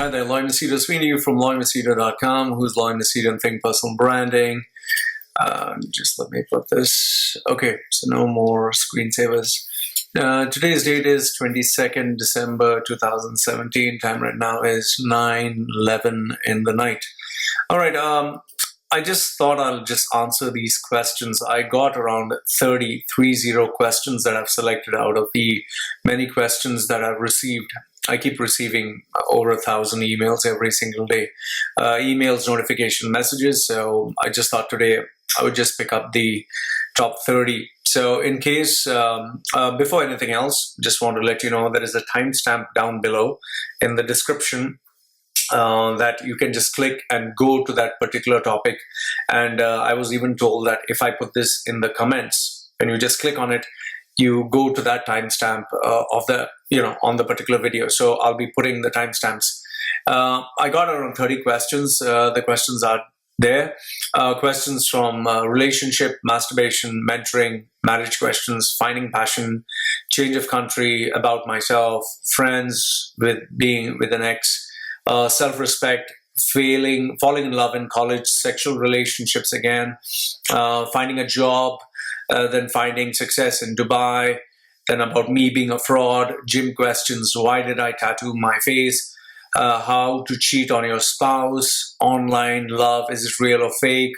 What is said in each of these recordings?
Hi there, Loy Machedo Sweeney from LoyMachedo.com. Who's Loy Machedo and Think Personal Branding? Just let me put this. Okay, so no more screensavers. Today's date is 22nd December 2017. Time right now is 9:11 in the night. All right, I just thought I'll just answer these questions. I got around 30 questions that I've selected out of the many questions that I've received. I keep receiving over 1,000 emails every single day, emails, notification messages. So I just thought today I would just pick up the top 30. So in case, before anything else, just want to let you know there is a timestamp down below in the description that you can just click and go to that particular topic. And I was even told that if I put this in the comments, and you just click on it, you go to that timestamp of the, on the particular video. So I'll be putting the timestamps. I got around 30 questions. The questions are there. Questions from relationship, masturbation, mentoring, marriage questions, finding passion, change of country, about myself, friends with being with an ex, self-respect, falling in love in college, sexual relationships again, finding a job, then finding success in Dubai, then about me being a fraud, gym questions, why did I tattoo my face, how to cheat on your spouse, online love, is it real or fake,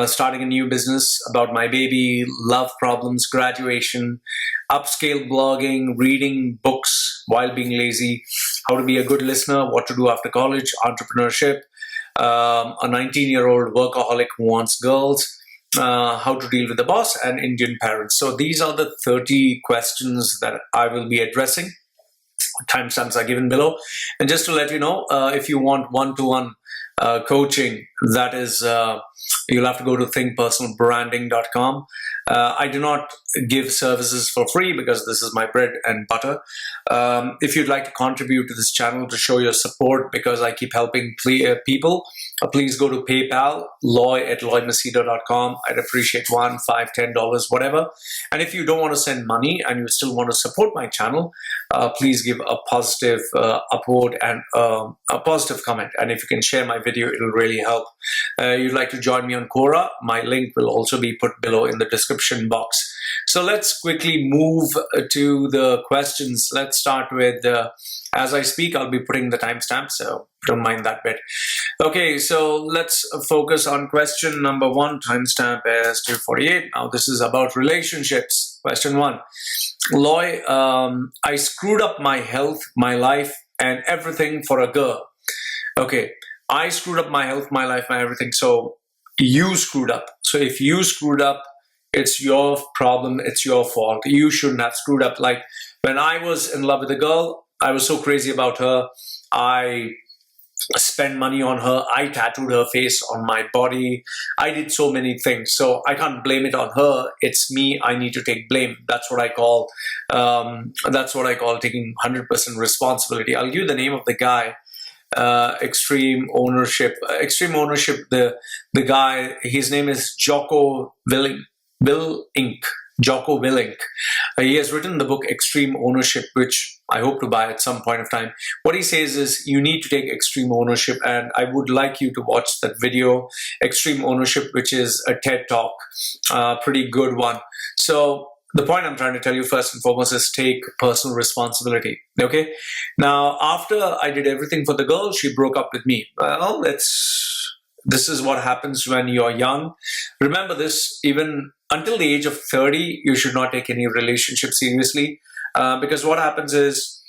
starting a new business, about my baby, love problems, graduation, upscale blogging, reading books while being lazy, how to be a good listener, what to do after college, entrepreneurship, a 19-year-old workaholic who wants girls, how to deal with the boss, and Indian parents. So these are the 30 questions that I will be addressing. Timestamps are given below. And just to let you know, if you want one-to-one coaching, that is, you'll have to go to thinkpersonalbranding.com. I do not give services for free because this is my bread and butter. If you'd like to contribute to this channel to show your support because I keep helping people, please go to PayPal, loy@loymachedo.com. I'd appreciate $1, $5, $10, whatever. And if you don't want to send money and you still want to support my channel, please give a positive upvote and a positive comment. And if you can share my video, it'll really help. You'd like to join me on Quora, my link will also be put below in the description box. So let's quickly move to the questions. Let's start with, as I speak, I'll be putting the timestamp, so don't mind that bit. Okay, so let's focus on question number 1. Timestamp is 2:48. Now this is about relationships. Question 1. Loy, I screwed up my health, my life, and everything for a girl. Okay, I screwed up my health, my life, my everything. So you screwed up. So if you screwed up, it's your problem, it's your fault. You shouldn't have screwed up. Like when I was in love with a girl, I was so crazy about her. I spent money on her. I tattooed her face on my body. I did so many things. So I can't blame it on her. It's me. I need to take blame. That's what I call taking 100% responsibility. I'll give you the name of the guy. Extreme ownership. The guy. His name is Jocko Willink. Jocko Willink. He has written the book Extreme Ownership, which I hope to buy at some point of time. What he says is you need to take extreme ownership, and I would like you to watch that video, Extreme Ownership, which is a TED Talk, pretty good one. So the point I'm trying to tell you first and foremost is take personal responsibility. Okay. Now, after I did everything for the girl, she broke up with me. Well, this is what happens when you're young. Remember this, even until the age of 30, you should not take any relationship seriously. Because what happens is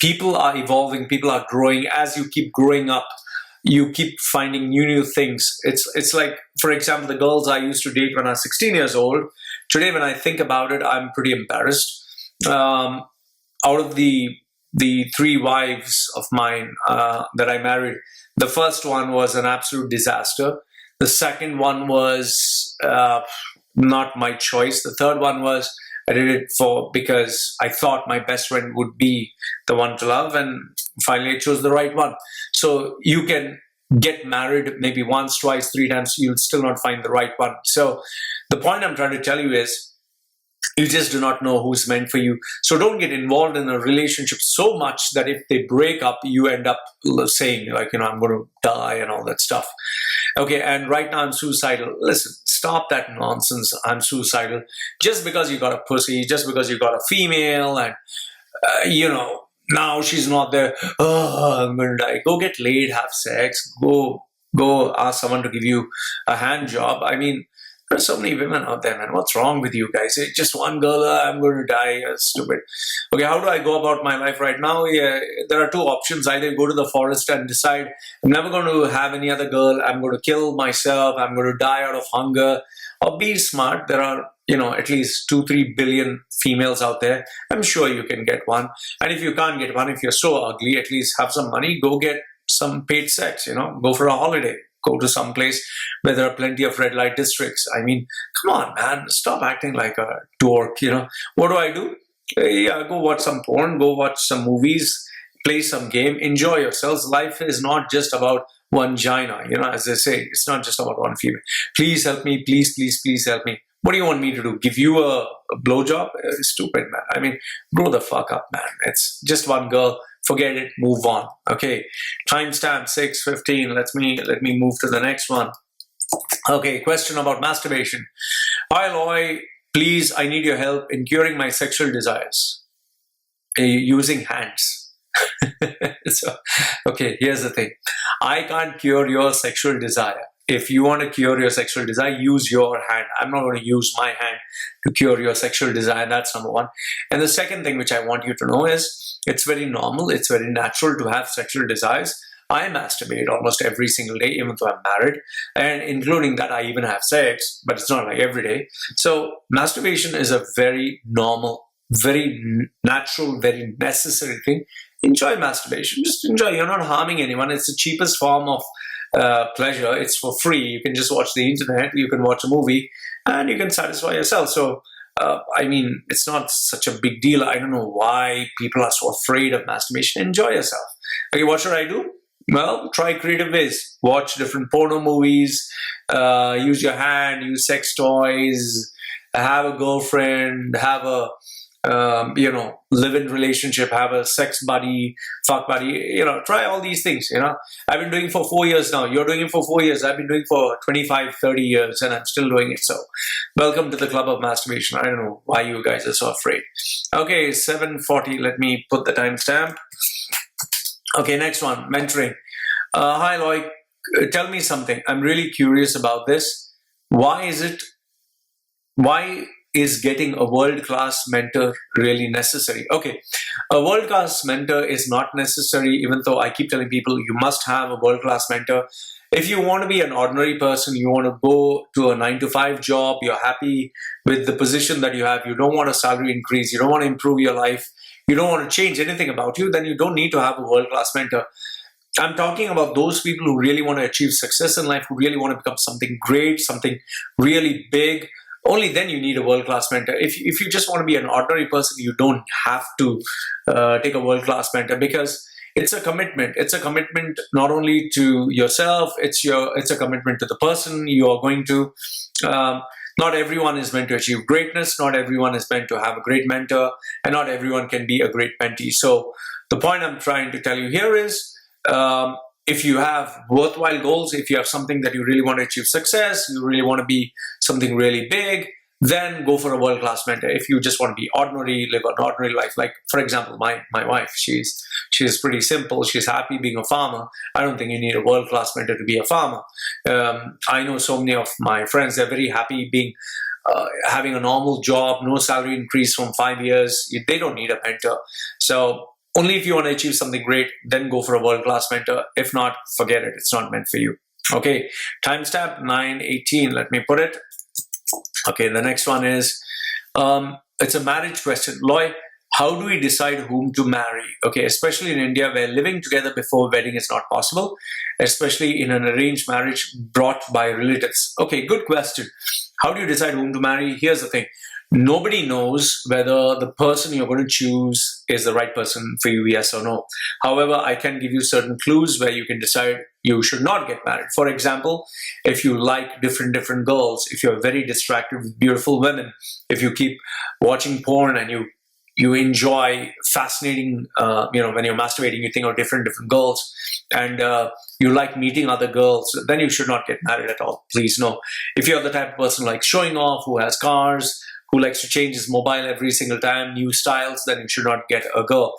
people are evolving, people are growing. As you keep growing up, you keep finding new things. It's like, for example, the girls I used to date when I was 16 years old. Today, when I think about it, I'm pretty embarrassed. Out of the 3 wives of mine that I married, the first one was an absolute disaster. The second one was not my choice. The third one was I did it because I thought my best friend would be the one to love, and finally I chose the right one. So you can get married maybe once, twice, 3 times, you'll still not find the right one. So the point I'm trying to tell you is, You just do not know who's meant for you. So don't get involved in a relationship so much that if they break up, you end up saying, like, I'm going to die and all that stuff. Okay, and right now I'm suicidal. Listen, stop that nonsense. I'm suicidal. Just because you got a pussy, just because you got a female, and, now she's not there. Oh, I'm going to die. Go get laid, have sex, go ask someone to give you a hand job. I mean, there's so many women out there, man. What's wrong with you guys? Just one girl, I'm going to die. Stupid. Okay, how do I go about my life right now? Yeah, there are two options. Either go to the forest and decide, I'm never going to have any other girl. I'm going to kill myself. I'm going to die out of hunger. Or be smart. There are, at least 2-3 billion females out there. I'm sure you can get one. And if you can't get one, if you're so ugly, at least have some money. Go get some paid sex, go for a holiday. Go to some place where there are plenty of red light districts. I mean, come on, man. Stop acting like a dork, What do? Yeah, go watch some porn, go watch some movies, play some game, enjoy yourselves. Life is not just about one vagina, as they say. It's not just about one female. Please help me. Please, please, please help me. What do you want me to do? Give you a blowjob? Stupid, man. I mean, grow the fuck up, man. It's just one girl. Forget it, move on. Okay, timestamp 6:15. Let me move to the next one. Okay, question about masturbation. Hi, Loy. Please, I need your help in curing my sexual desires using hands. Okay, here's the thing. I can't cure your sexual desire. If you want to cure your sexual desire, use your hand. I'm not going to use my hand to cure your sexual desire. That's number one. And the second thing which I want you to know is, it's very normal, it's very natural to have sexual desires. I masturbate almost every single day, even though I'm married. And including that, I even have sex, but it's not like every day. So masturbation is a very normal, very natural, very necessary thing. Enjoy masturbation. Just enjoy. You're not harming anyone. It's the cheapest form of pleasure. It's for free. You can just watch the internet, you can watch a movie, and you can satisfy yourself. So it's not such a big deal. I don't know why people are so afraid of masturbation. Enjoy yourself. Okay, what should I do? Well, try creative ways. Watch different porno movies, use your hand, use sex toys, have a girlfriend, have a live-in relationship, have a sex buddy, fuck buddy, try all these things, I've been doing for 4 years now. You're doing it for 4 years. I've been doing for 25, 30 years, and I'm still doing it. So welcome to the club of masturbation. I don't know why you guys are so afraid. Okay, 7:40. Let me put the timestamp. Okay, next one, mentoring. Hi, Loy. Tell me something. I'm really curious about this. Why is getting a world-class mentor really necessary? Okay, a world-class mentor is not necessary, even though I keep telling people you must have a world-class mentor. If you want to be an ordinary person, you want to go to a 9-to-5 job, you're happy with the position that you have, you don't want a salary increase, you don't want to improve your life, you don't want to change anything about you, then you don't need to have a world-class mentor. I'm talking about those people who really want to achieve success in life, who really want to become something great, something really big. Only then you need a world-class mentor. If you just want to be an ordinary person, you don't have to take a world-class mentor, because it's a commitment. It's a commitment not only to yourself, it's a commitment to the person you are going to. Not everyone is meant to achieve greatness. Not everyone is meant to have a great mentor, and not everyone can be a great mentee. So the point I'm trying to tell you here is, if you have worthwhile goals, if you have something that you really want to achieve success, you really want to be something really big, then go for a world-class mentor. If you just want to be ordinary, live an ordinary life, like, for example, my wife, she's pretty simple. She's happy being a farmer. I don't think you need a world-class mentor to be a farmer. I know so many of my friends, they're very happy being having a normal job, no salary increase from 5 years. They don't need a mentor. So only if you want to achieve something great, then go for a world-class mentor. If not, forget it. It's not meant for you. Okay, timestamp 9:18. Let me put it. Okay, the next one is, it's a marriage question. Loy, how do we decide whom to marry? Okay, especially in India, where living together before wedding is not possible, especially in an arranged marriage brought by relatives. Okay, good question. How do you decide whom to marry? Here's the thing. Nobody knows whether the person you're going to choose is the right person for you, yes or no. However, I can give you certain clues where you can decide you should not get married. For example, if you like different girls, if you're very distracted with beautiful women, if you keep watching porn and you enjoy fascinating, when you're masturbating, you think of different girls, and you like meeting other girls, then you should not get married at all. Please, no. If you're the type of person like showing off, who has cars, who likes to change his mobile every single time, new styles, then you should not get a girl.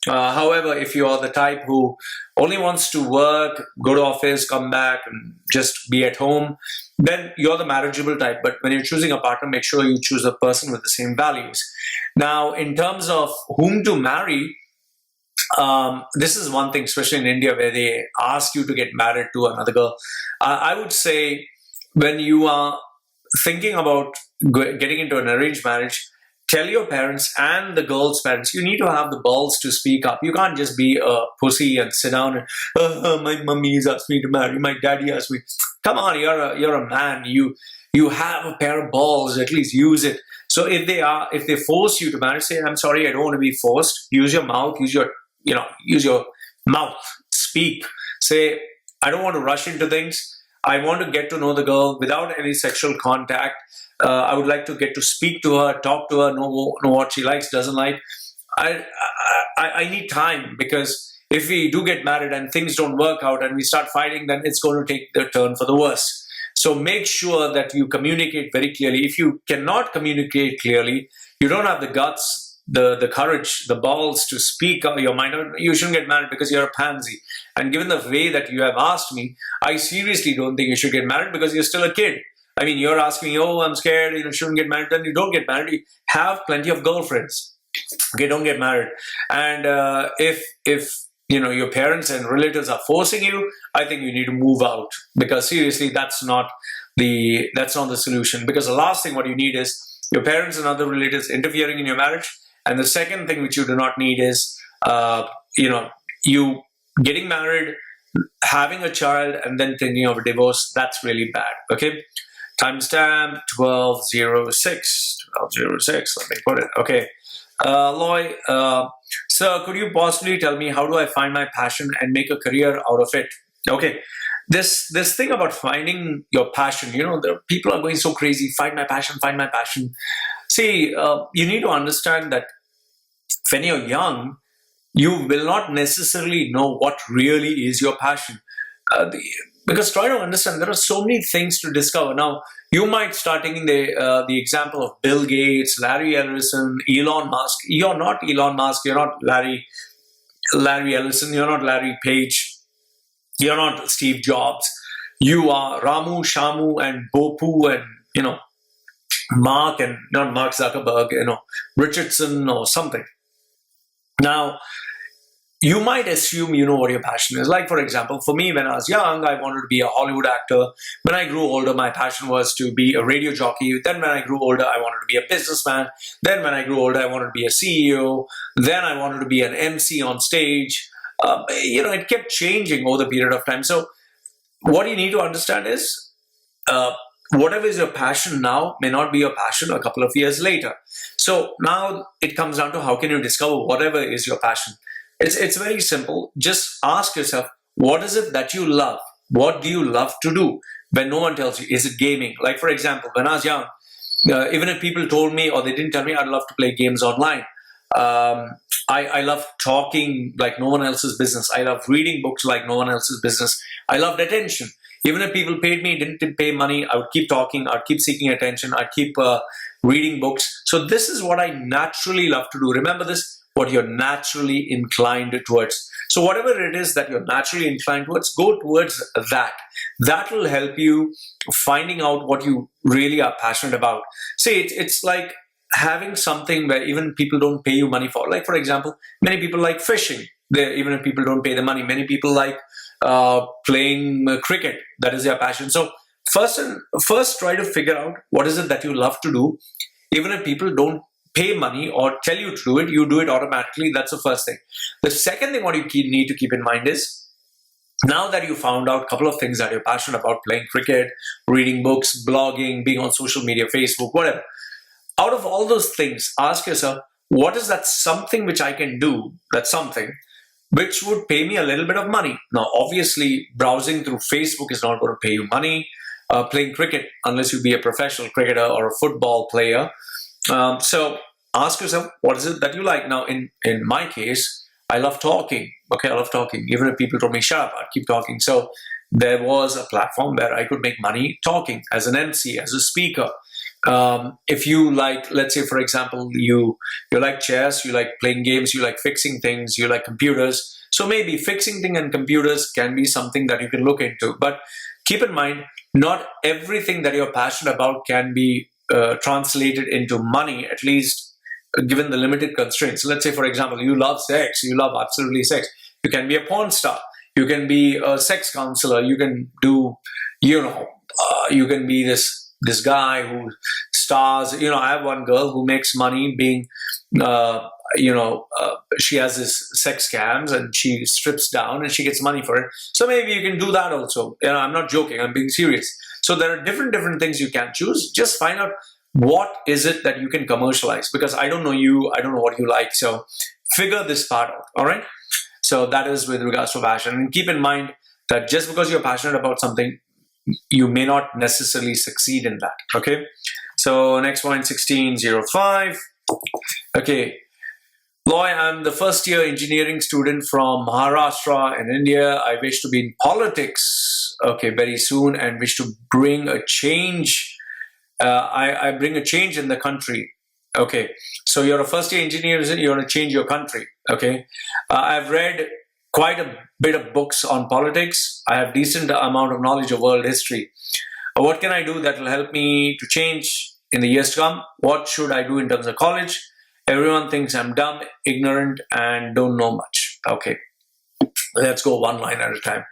However, if you are the type who only wants to work, go to office, come back, and just be at home, then you're the marriageable type. But when you're choosing a partner, make sure you choose a person with the same values. Now, in terms of whom to marry, this is one thing, especially in India, where they ask you to get married to another girl. I would say when you are thinking about getting into an arranged marriage, tell your parents and the girl's parents, you need to have the balls to speak up. You can't just be a pussy and sit down and, my mummy's asked me to marry, my daddy asked me. Come on, you're a man. You have a pair of balls, at least use it. So if they force you to marry, say, I'm sorry, I don't want to be forced. Use your mouth, use your mouth, speak. Say, I don't want to rush into things. I want to get to know the girl without any sexual contact. I would like to get to speak to her, talk to her, know what she likes, doesn't like. I need time, because if we do get married and things don't work out and we start fighting, then it's going to take the turn for the worse. So make sure that you communicate very clearly. If you cannot communicate clearly, you don't have the guts, the courage, the balls to speak your mind out, you shouldn't get married, because you're a pansy. And given the way that you have asked me, I seriously don't think you should get married, because you're still a kid. I mean, you're asking me, oh, I'm scared, shouldn't get married. Then you don't get married. You have plenty of girlfriends. Okay, don't get married. And if your parents and relatives are forcing you, I think you need to move out, because seriously, that's not the solution. Because the last thing what you need is your parents and other relatives interfering in your marriage. And the second thing which you do not need is you getting married, having a child, and then thinking of a divorce. That's really bad. Okay. Timestamp 1206. 1206. Let me put it. Okay. Loy, sir, could you possibly tell me, how do I find my passion and make a career out of it? Okay. This thing about finding your passion, people are going so crazy. Find my passion, find my passion. See, you need to understand that when you're young, you will not necessarily know what really is your passion. Because try to understand, there are so many things to discover. Now, you might start taking the example of Bill Gates, Larry Ellison, Elon Musk. You're not Elon Musk. You're not Larry Ellison. You're not Larry Page. You're not Steve Jobs. You are Ramu, Shamu, and Bopu, and Mark, and not Mark Zuckerberg. Richardson or something. Now, you might assume you know what your passion is. Like, for example, for me, when I was young, I wanted to be a Hollywood actor. When I grew older, my passion was to be a radio jockey. Then when I grew older, I wanted to be a businessman. Then when I grew older, I wanted to be a CEO. Then I wanted to be an MC on stage. It kept changing over the period of time. So what you need to understand is whatever is your passion now may not be your passion a couple of years later. So now it comes down to, how can you discover whatever is your passion? It's very simple. Just ask yourself, what is it that you love? What do you love to do when no one tells you? Is it gaming? Like, for example, when I was young, even if people told me or they didn't tell me, I'd love to play games online. I love talking like no one else's business. I love reading books like no one else's business. I loved attention. Even if people paid me, didn't pay money, I would keep talking, I'd keep seeking attention, I'd keep reading books. So this is what I naturally love to do. Remember this, what you're naturally inclined towards. So whatever it is that you're naturally inclined towards, go towards that. That will help you finding out what you really are passionate about. See, it's like having something where even people don't pay you money for. Like, for example, many people like fishing. Even if people don't pay the money, many people like playing cricket. That is their passion. So first try to figure out what is it that you love to do. Even if people don't pay money or tell you to do it, you do it automatically. That's the first thing. The second thing what you need to keep in mind is, now that you found out a couple of things that you're passionate about, playing cricket, reading books, blogging, being on social media, Facebook, whatever, out of all those things, ask yourself, what is that something which I can do, that something which would pay me a little bit of money? Now, obviously, browsing through Facebook is not going to pay you money. Playing cricket, unless you be a professional cricketer or a football player. So ask yourself, what is it that you like? Now, in my case, I love talking. Okay, I love talking. Even if people told me, shut up, I'd keep talking. So there was a platform where I could make money talking as an MC, as a speaker. If you like, let's say, for example, you like chess, you like playing games, you like fixing things, you like computers. So maybe fixing things and computers can be something that you can look into. But keep in mind, not everything that you're passionate about can be translated into money, at least given the limited constraints. Let's say, for example, you love sex, you love absolutely sex. You can be a porn star. You can be a sex counselor. You can do, you can be this guy who stars. I have one girl who makes money being, she has this sex scams and she strips down and she gets money for it. So maybe you can do that also. I'm not joking. I'm being serious. So there are different things you can choose. Just find out what is it that you can commercialize, because I don't know you. I don't know what you like. So figure this part out. All right. So that is with regards to passion. And keep in mind that just because you're passionate about something, you may not necessarily succeed in that. Okay. So next point, 1605. Okay. Loy, I'm the first year engineering student from Maharashtra in India. I wish to be in politics, okay, very soon, and wish to bring a change. I bring a change in the country. Okay, so you're a first year engineer, you want to change your country. Okay, I've read quite a bit of books on politics. I have decent amount of knowledge of world history. What can I do that will help me to change in the years to come? What should I do in terms of college? Everyone thinks I'm dumb, ignorant, and don't know much. Okay, let's go one line at a time.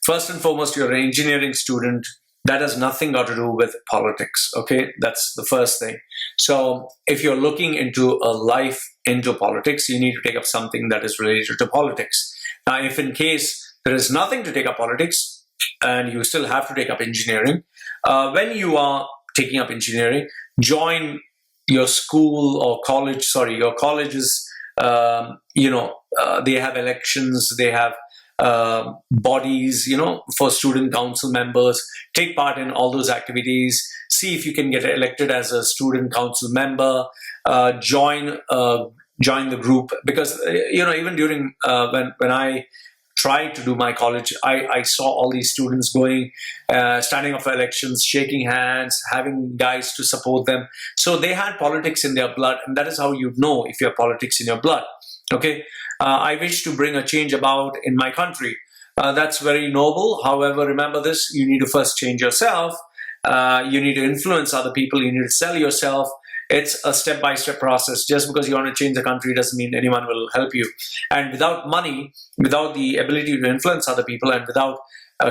First and foremost, you're an engineering student. That has nothing got to do with politics. Okay, that's the first thing. So if you're looking into a life into politics, you need to take up something that is related to politics. Now, if in case there is nothing to take up politics and you still have to take up engineering, when you are taking up engineering, join your school or college, your colleges, they have elections, they have bodies, for student council members. Take part in all those activities. See if you can get elected as a student council member. Join the group, because even during when I tried to do my college, I saw all these students going, standing up for elections, shaking hands, having guys to support them. So they had politics in their blood, and that is how you know if you have politics in your blood. Okay, I wish to bring a change about in my country. That's very noble. However, remember this, you need to first change yourself. You need to influence other people. You need to sell yourself. It's a step-by-step process. Just because you want to change the country doesn't mean anyone will help you. And without money, without the ability to influence other people, and without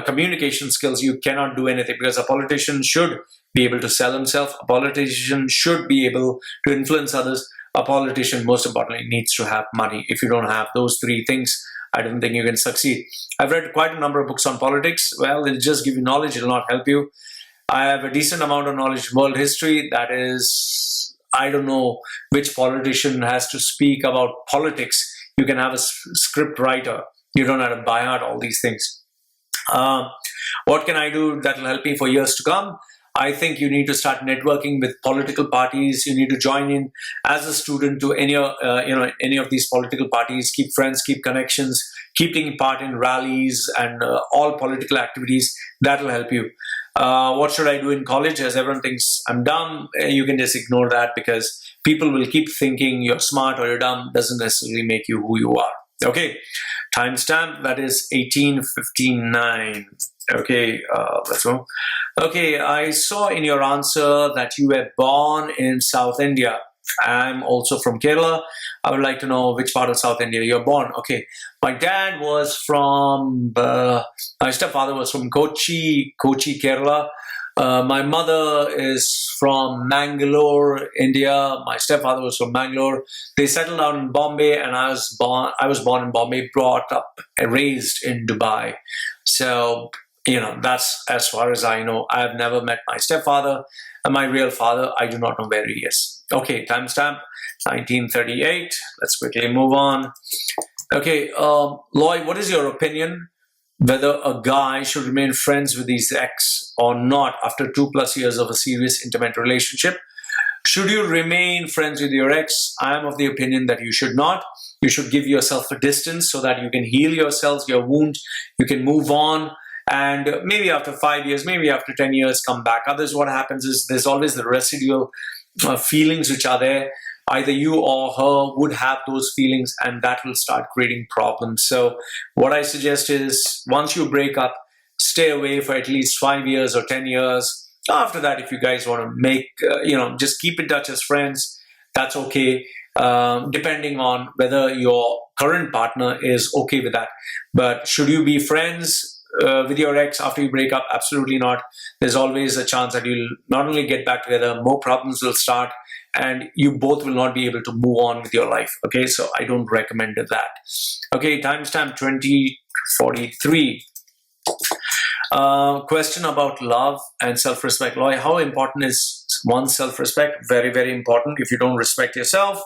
communication skills, you cannot do anything, because a politician should be able to sell himself. A politician should be able to influence others. A politician, most importantly, needs to have money. If you don't have those three things, I don't think you can succeed. I've read quite a number of books on politics. Well, it'll just give you knowledge. It'll not help you. I have a decent amount of knowledge in world history. That is, I don't know which politician has to speak about politics. You can have a script writer. You don't have to buy out all these things. What can I do that will help me for years to come? I think you need to start networking with political parties. You need to join in as a student to any of these political parties. Keep friends, keep connections, keep taking part in rallies and all political activities. That will help you. What should I do in college? As everyone thinks I'm dumb, you can just ignore that, because people will keep thinking you're smart or you're dumb. Doesn't necessarily make you who you are. Okay, timestamp, that is 1859. Okay, let's go. Okay, I saw in your answer that you were born in South India. I'm also from Kerala. I would like to know which part of South India you're born. Okay, my dad was from, my stepfather was from Kochi, Kerala. My mother is from Mangalore, India. My stepfather was from Mangalore. They settled down in Bombay, and I was born in Bombay, brought up and raised in Dubai. So, that's as far as I know. I have never met my stepfather, and my real father, I do not know where he is. Okay, timestamp 1938. Let's quickly move on. Okay, Loy, what is your opinion whether a guy should remain friends with his ex or not after 2+ years of a serious intimate relationship? Should you remain friends with your ex? I am of the opinion that you should not. You should give yourself a distance so that you can heal yourselves, your wound, you can move on, and maybe after 5 years, maybe after 10 years, come back. Others, what happens is there's always the residual feelings which are there. Either you or her would have those feelings, and that will start creating problems. So what I suggest is once you break up, stay away for at least 5 years or 10 years. After that, if you guys want to make, just keep in touch as friends, that's okay, depending on whether your current partner is okay with that. But should you be friends with your ex after you break up? Absolutely not. There's always a chance that you'll not only get back together, more problems will start, and you both will not be able to move on with your life. Okay, so I don't recommend that. Okay, timestamp 2043. Question about love and self-respect. Loy, how important is one's self-respect? Very, very important. If you don't respect yourself,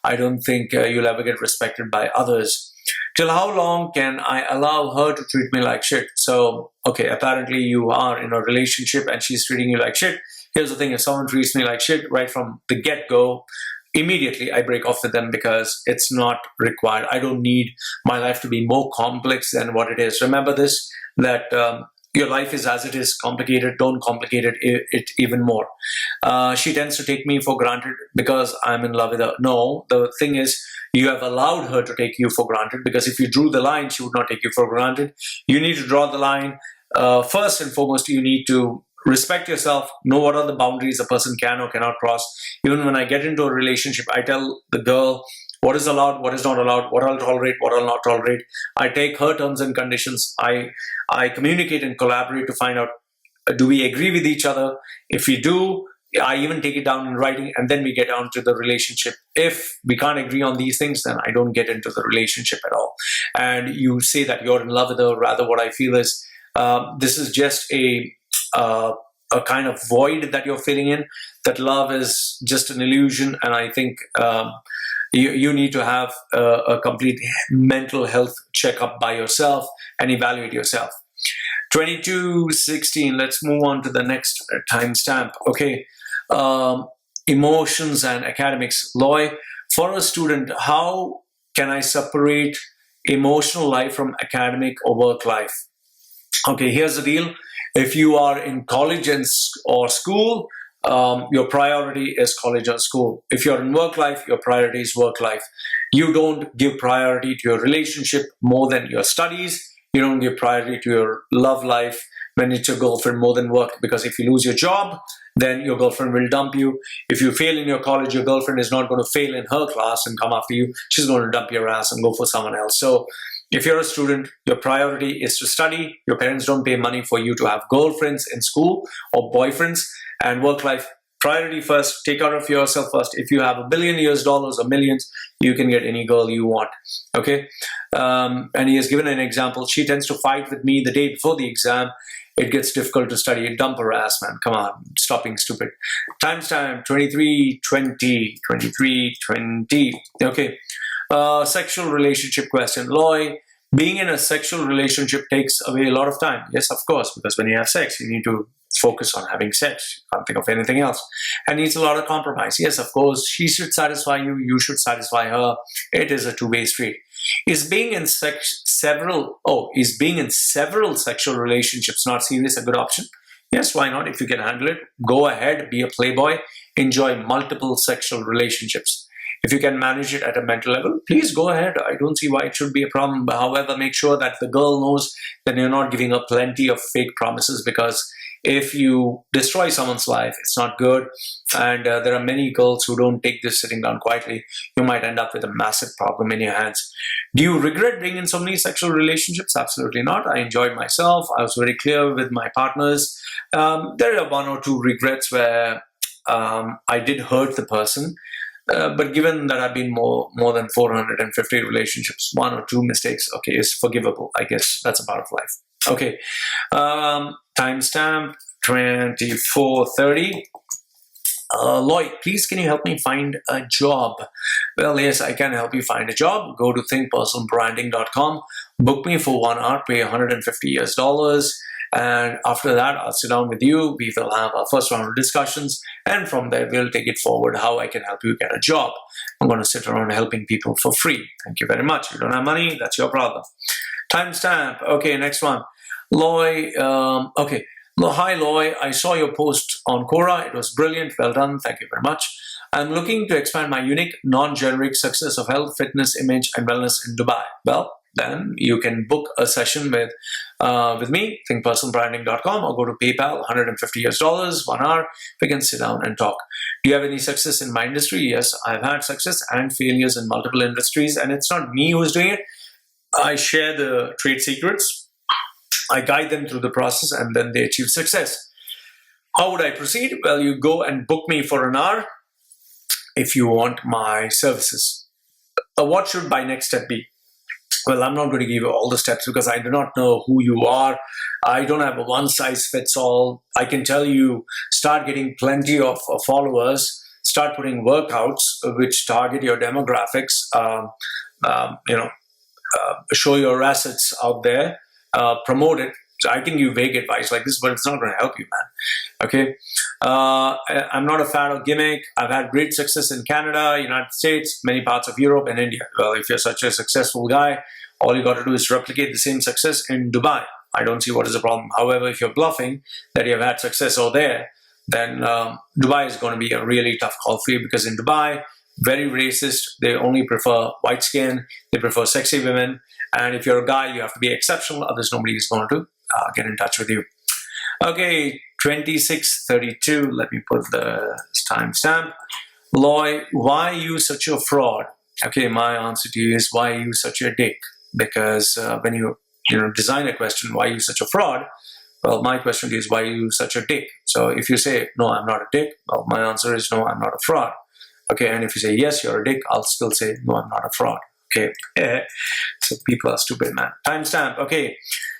I don't think you'll ever get respected by others. Till how long can I allow her to treat me like shit? So, okay, apparently you are in a relationship and she's treating you like shit. Here's the thing, if someone treats me like shit right from the get-go, immediately I break off with them because it's not required. I don't need my life to be more complex than what it is. Remember this, that your life is as it is complicated. Don't complicate it even more. She tends to take me for granted because I'm in love with her. No, the thing is, you have allowed her to take you for granted, because if you drew the line, she would not take you for granted. You need to draw the line. First and foremost, you need to respect yourself, know what are the boundaries a person can or cannot cross. Even when I get into a relationship, I tell the girl what is allowed, what is not allowed, what I'll tolerate, what I'll not tolerate. I take her terms and conditions. I communicate and collaborate to find out, do we agree with each other? If we do, I even take it down in writing, and then we get down to the relationship. If we can't agree on these things, then I don't get into the relationship at all. And you say that you're in love with her. Rather, what I feel is this is just a kind of void that you're filling in. That love is just an illusion, and I think you need to have a complete mental health checkup by yourself and evaluate yourself. 2216. Let's move on to the next timestamp. Okay, emotions and academics. Loy, for a student, how can I separate emotional life from academic or work life? Okay, here's the deal. If you are in college or school, your priority is college or school. If you're in work life, your priority is work life. You don't give priority to your relationship more than your studies. You don't give priority to your love life when it's your girlfriend more than work, because if you lose your job, then your girlfriend will dump you. If you fail in your college, your girlfriend is not going to fail in her class and come after you. She's going to dump your ass and go for someone else. So if you're a student, your priority is to study. Your parents don't pay money for you to have girlfriends in school or boyfriends. And work life, priority first. Take care of yourself first. If you have $1 billion or millions, you can get any girl you want. Okay. And he has given an example. She tends to fight with me the day before the exam. It gets difficult to study. Dump her ass, man. Come on. Stop being stupid. Timestamp 2320. 2320. Okay. Sexual relationship question. Loy, being in a sexual relationship takes away a lot of time. Yes, of course, because when you have sex, you need to focus on having sex. You can't think of anything else. And needs a lot of compromise. Yes, of course, she should satisfy you. You should satisfy her. It is a two-way street. Is being in several sexual relationships not serious a good option? Yes, why not? If you can handle it, go ahead, be a playboy, enjoy multiple sexual relationships. If you can manage it at a mental level, please go ahead. I don't see why it should be a problem. But however, make sure that the girl knows that you're not giving up plenty of fake promises, because if you destroy someone's life, it's not good. And there are many girls who don't take this sitting down quietly. You might end up with a massive problem in your hands. Do you regret being in so many sexual relationships? Absolutely not. I enjoyed myself. I was very clear with my partners. There are one or two regrets where I did hurt the person. But given that I've been more than 450 relationships, one or two mistakes, okay, is forgivable. I guess that's a part of life. Okay, timestamp 2430. Loy, please can you help me find a job? Well, yes, I can help you find a job. Go to thinkpersonalbranding.com, book me for 1 hour, pay $150 and after that, I'll sit down with you. We will have our first round of discussions, and from there, we'll take it forward how I can help you get a job. I'm going to sit around helping people for free. Thank you very much. You don't have money, that's your problem. Timestamp. Okay, next one. Loy, okay. Hi, Loy. I saw your post on Quora. It was brilliant. Well done. Thank you very much. I'm looking to expand my unique, non-generic success of health, fitness, image, and wellness in Dubai. Well, then you can book a session with me, thinkpersonalbranding.com, or go to PayPal, $150, 1 hour. We can sit down and talk. Do you have any success in my industry? Yes, I've had success and failures in multiple industries, and it's not me who's doing it. I share the trade secrets. I guide them through the process, and then they achieve success. How would I proceed? Well, you go and book me for an hour if you want my services. What should my next step be? Well, I'm not going to give you all the steps because I do not know who you are. I don't have a one-size-fits-all. I can tell you, start getting plenty of followers, start putting workouts which target your demographics, show your assets out there, promote it. So I can give you vague advice like this, but it's not going to help you, man. Okay. I'm not a fan of gimmick. I've had great success in Canada, United States, many parts of Europe and India. Well, if you're such a successful guy, all you got to do is replicate the same success in Dubai. I don't see what is the problem. However, if you're bluffing that you've had success over there, then Dubai is going to be a really tough call for you, because in Dubai, very racist. They only prefer white skin. They prefer sexy women. And if you're a guy, you have to be exceptional. Others, nobody is going to get in touch with you. Okay, 26:32. Let me put the timestamp. Loy, why are you such a fraud? Okay, my answer to you is, why are you such a dick? Because when you design a question, why are you such a fraud? Well, my question to you is, why are you such a dick? So if you say, no, I'm not a dick, well, my answer is, no, I'm not a fraud. Okay, and if you say, yes, you're a dick, I'll still say, no, I'm not a fraud. Okay, so people are stupid, man. Timestamp. Okay,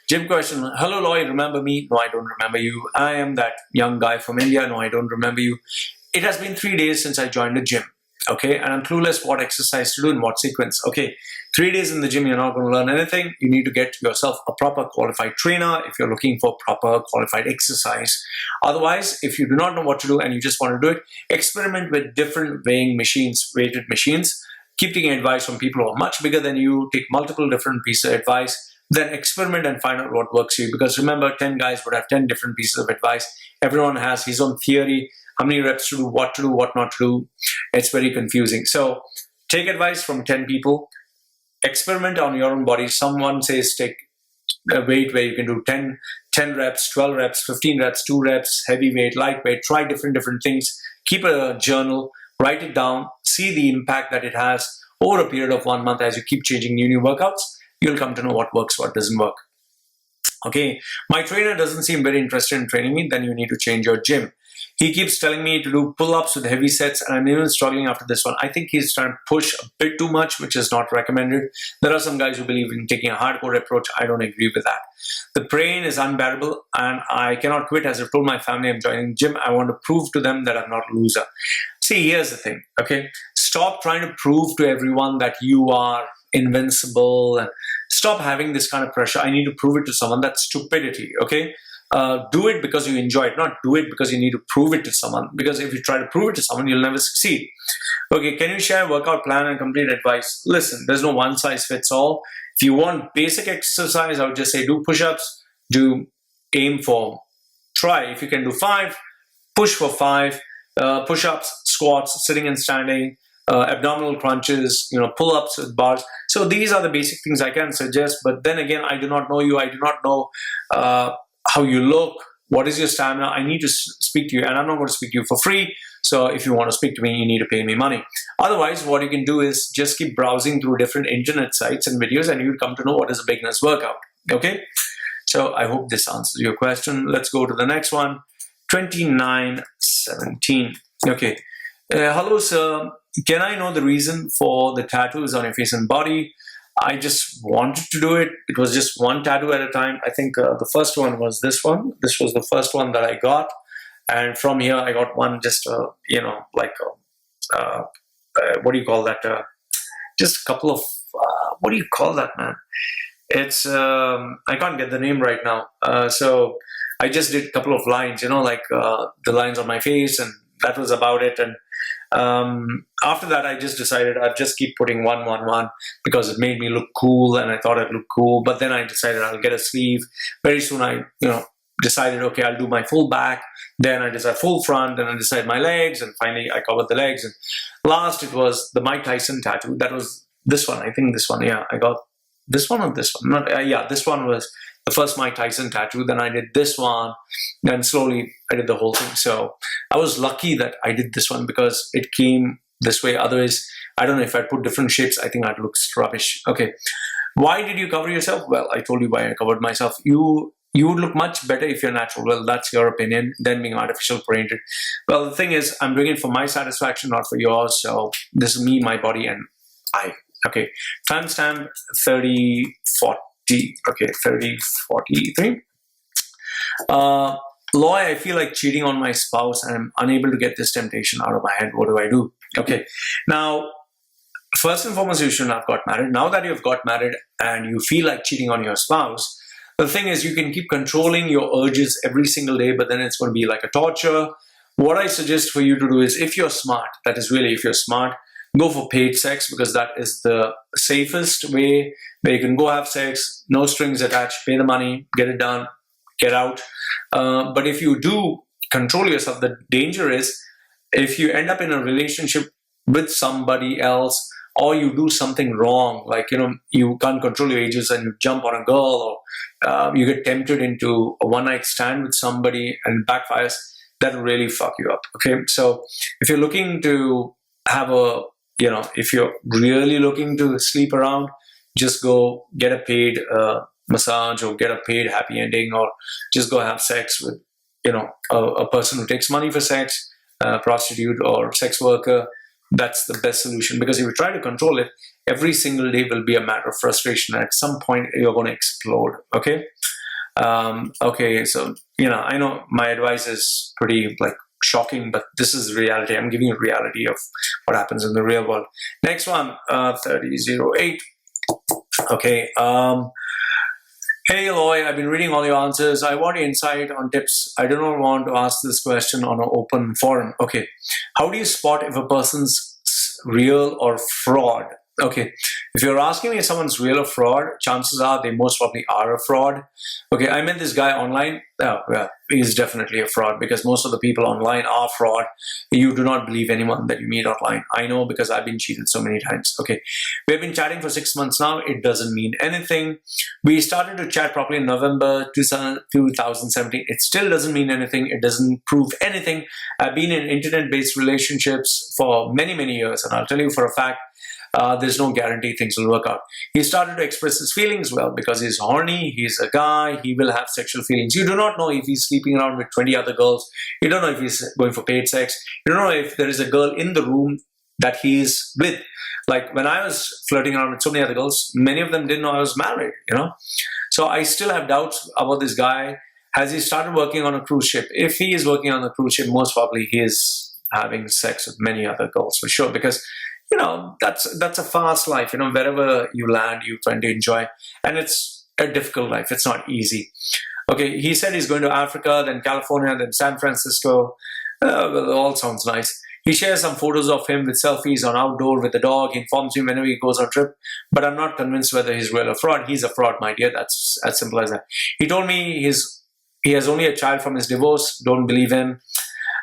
gym question. Hello, Loy, remember me? No, I don't remember you. I am that young guy from India. No, I don't remember you. It has been 3 days since I joined the gym. Okay, and I'm clueless what exercise to do in what sequence. Okay, 3 days in the gym, you're not going to learn anything. You need to get yourself a proper qualified trainer if you're looking for proper qualified exercise. Otherwise, if you do not know what to do and you just want to do it, experiment with different weighing machines, weighted machines. Keep taking advice from people who are much bigger than you. Take multiple different pieces of advice. Then experiment and find out what works for you. Because remember, 10 guys would have 10 different pieces of advice. Everyone has his own theory. How many reps to do, what not to do. It's very confusing. So take advice from 10 people. Experiment on your own body. Someone says take a weight where you can do 10 reps, 12 reps, 15 reps, 2 reps, heavy weight, lightweight. Try different things. Keep a journal. Write it down. See the impact that it has over a period of 1 month. As you keep changing new workouts, you'll come to know what works, what doesn't work. Okay, my trainer doesn't seem very interested in training me. Then you need to change your gym. He keeps telling me to do pull-ups with heavy sets, and I'm even struggling after this one. I think he's trying to push a bit too much, which is not recommended. There are some guys who believe in taking a hardcore approach. I don't agree with that. The pain is unbearable, and I cannot quit. As I've told my family I'm joining the gym, I want to prove to them that I'm not a loser. See, here's the thing, okay? Stop trying to prove to everyone that you are invincible, and stop having this kind of pressure. I need to prove it to someone. That's stupidity, okay? Do it because you enjoy it, not do it because you need to prove it to someone. Because if you try to prove it to someone, you'll never succeed. Okay, can you share a workout plan and complete advice? Listen, there's no one size fits all. If you want basic exercise, I would just say do push-ups, aim for, try. If you can do 5, push for 5, push-ups, squats, sitting and standing, abdominal crunches, pull-ups with bars. So these are the basic things I can suggest. But then again, I do not know you. I do not know how you look, what is your stamina. I need to speak to you, and I'm not going to speak to you for free. So if you want to speak to me, you need to pay me money. Otherwise, what you can do is just keep browsing through different internet sites and videos, and you'll come to know what is a beginner's workout. Okay? So I hope this answers your question. Let's go to the next one. 29:17. Okay. Hello, sir. Can I know the reason for the tattoos on your face and body? I just wanted to do it. It was just one tattoo at a time. I think the first one was this one. This was the first one that I got. And from here, I got one just, what do you call that? Just a couple of, what do you call that, man? It's, I can't get the name right now. So I just did a couple of lines, the lines on my face, and that was about it. And after that, I just decided I'd just keep putting 111 because it made me look cool, and I thought I'd look cool. But then I decided I'll get a sleeve. Very soon I, decided, okay, I'll do my full back. Then I decided full front, and I decided my legs, and finally I covered the legs. And last, it was the Mike Tyson tattoo. That was this one. I think this one. Yeah, I got this one or this one. Not, yeah, this one was the first Mike Tyson tattoo. Then I did this one. Then slowly I did the whole thing. So I was lucky that I did this one because it came this way. Otherwise, I don't know, if I put different shapes, I think I'd look rubbish. Okay. Why did you cover yourself? Well, I told you why I covered myself. You would look much better if you're natural. Well, that's your opinion, than being artificial painted. Well, the thing is, I'm doing it for my satisfaction, not for yours. So this is me, my body, and I. Okay. Timestamp 3040. Okay, 3043. Loy, I feel like cheating on my spouse and I'm unable to get this temptation out of my head. What do I do? Okay. Now, first and foremost, you shouldn't have got married. Now that you've got married and you feel like cheating on your spouse, the thing is, you can keep controlling your urges every single day, but then it's going to be like a torture. What I suggest for you to do is, if you're smart, that is really, if you're smart, go for paid sex, because that is the safest way where you can go have sex, no strings attached, pay the money, get it done, get out. But if you do control yourself, the danger is if you end up in a relationship with somebody else, or you do something wrong, like, you can't control your ages and you jump on a girl, or you get tempted into a one-night stand with somebody and it backfires, that will really fuck you up. Okay, so if you're looking to have if you're really looking to sleep around, just go get a paid massage, or get a paid happy ending, or just go have sex with a person who takes money for sex, a prostitute or sex worker. That's the best solution, because if you try to control it, every single day will be a matter of frustration. At some point, you're going to explode. Okay. Okay. So, I know my advice is pretty shocking, but this is reality. I'm giving you reality of what happens in the real world. Next one, 3008. Okay. Hey, Loy, I've been reading all your answers. I want your insight on tips. I do not want to ask this question on an open forum. Okay. How do you spot if a person's real or fraud? Okay. If you're asking me if someone's real or fraud, chances are they most probably are a fraud. Okay. I met this guy online. Oh, well, he's definitely a fraud, because most of the people online are fraud. You do not believe anyone that you meet online. I know, because I've been cheated so many times. Okay. We've been chatting for 6 months now. It doesn't mean anything. We started to chat properly in November 2017. It still doesn't mean anything. It doesn't prove anything. I've been in internet-based relationships for many, many years, and I'll tell you for a fact, there's no guarantee things will work out. He started to express his feelings, well, because he's horny, he's a guy, he will have sexual feelings. You do not know if he's sleeping around with 20 other girls. You don't know if he's going for paid sex. You don't know if there is a girl in the room that he's with. Like, when I was flirting around with so many other girls, many of them didn't know I was married, So I still have doubts about this guy. Has he started working on a cruise ship? If he is working on a cruise ship, most probably he is having sex with many other girls for sure, because that's a fast life. Wherever you land, you try to enjoy, and it's a difficult life. It's not easy. Okay, he said he's going to Africa, then California, then San Francisco. Well, it all sounds nice. He shares some photos of him with selfies on outdoor with the dog. He informs me whenever he goes on a trip, but I'm not convinced whether he's real or fraud. He's a fraud, my dear. That's as simple as that. He told me he has only a child from his divorce. Don't believe him.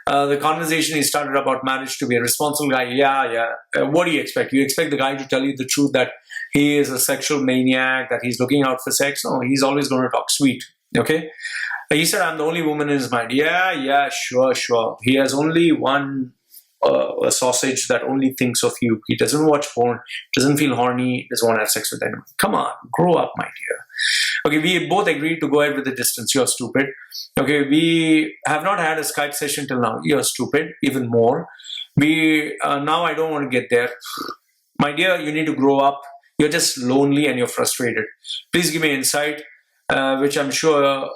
The conversation he started about marriage, to be a responsible guy. Yeah. What do you expect? You expect the guy to tell you the truth, that he is a sexual maniac, that he's looking out for sex? No, he's always going to talk sweet. Okay. He said, I'm the only woman in his mind. Yeah, sure. He has only one a sausage that only thinks of you. He doesn't watch porn, doesn't feel horny, doesn't want to have sex with anyone. Come on, grow up, my dear. Okay, we both agreed to go ahead with the distance. You're stupid. Okay, we have not had a Skype session till now. You're stupid, even more. Now I don't want to get there. My dear, you need to grow up. You're just lonely and you're frustrated. Please give me insight, which I'm sure